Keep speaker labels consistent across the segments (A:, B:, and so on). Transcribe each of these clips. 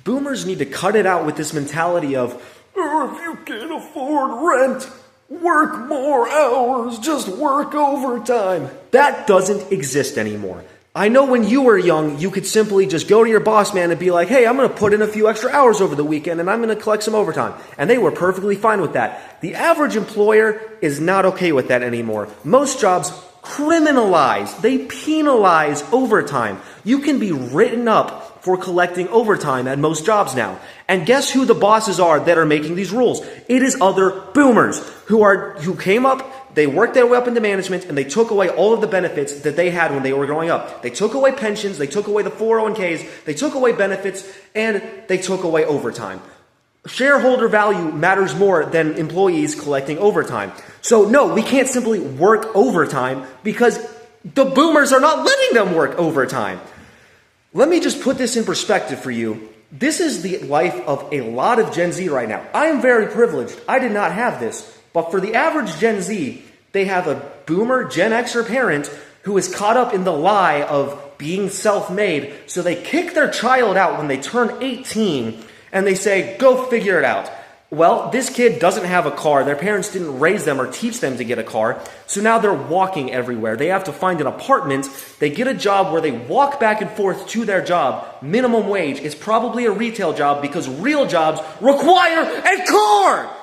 A: Boomers need to cut it out with this mentality of, if you can't afford rent, work more hours, just work overtime. That doesn't exist anymore. I know when you were young, you could simply just go to your boss man and be like, hey, I'm going to put in a few extra hours over the weekend and I'm going to collect some overtime. And they were perfectly fine with that. The average employer is not okay with that anymore. Most jobs criminalize, they penalize overtime. You can be written up for collecting overtime at most jobs now. And guess who the bosses are that are making these rules? It is other boomers who came up, they worked their way up into management, and they took away all of the benefits that they had when they were growing up. They took away pensions, they took away the 401ks, they took away benefits, and they took away overtime. Shareholder value matters more than employees collecting overtime. So no, we can't simply work overtime because the boomers are not letting them work overtime. Let me just put this in perspective for you. This is the life of a lot of Gen Z right now. I am very privileged. I did not have this. But for the average Gen Z, they have a boomer Gen Xer parent who is caught up in the lie of being self-made. So they kick their child out when they turn 18 and they say, go figure it out. Well, this kid doesn't have a car. Their parents didn't raise them or teach them to get a car. So now they're walking everywhere. They have to find an apartment. They get a job where they walk back and forth to their job. Minimum wage is probably a retail job because real jobs require a car.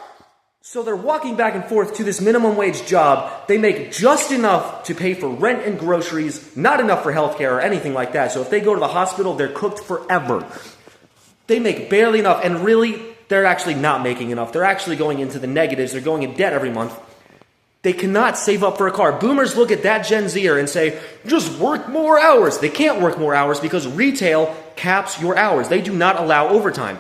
A: So they're walking back and forth to this minimum wage job. They make just enough to pay for rent and groceries, not enough for healthcare or anything like that. So if they go to the hospital, they're cooked forever. They make barely enough, and really, they're actually not making enough. They're actually going into the negatives. They're going in debt every month. They cannot save up for a car. Boomers look at that Gen Zer and say, just work more hours. They can't work more hours because retail caps your hours. They do not allow overtime.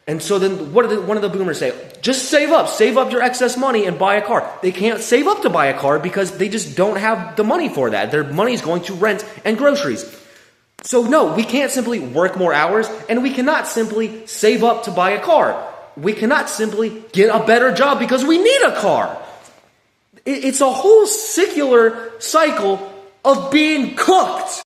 A: And so then what do one of the boomers say? Just save up your excess money and buy a car. They can't save up to buy a car because they just don't have the money for that. Their money is going to rent and groceries. So no, we can't simply work more hours, and we cannot simply save up to buy a car. We cannot simply get a better job because we need a car. It's a whole secular cycle of being cooked.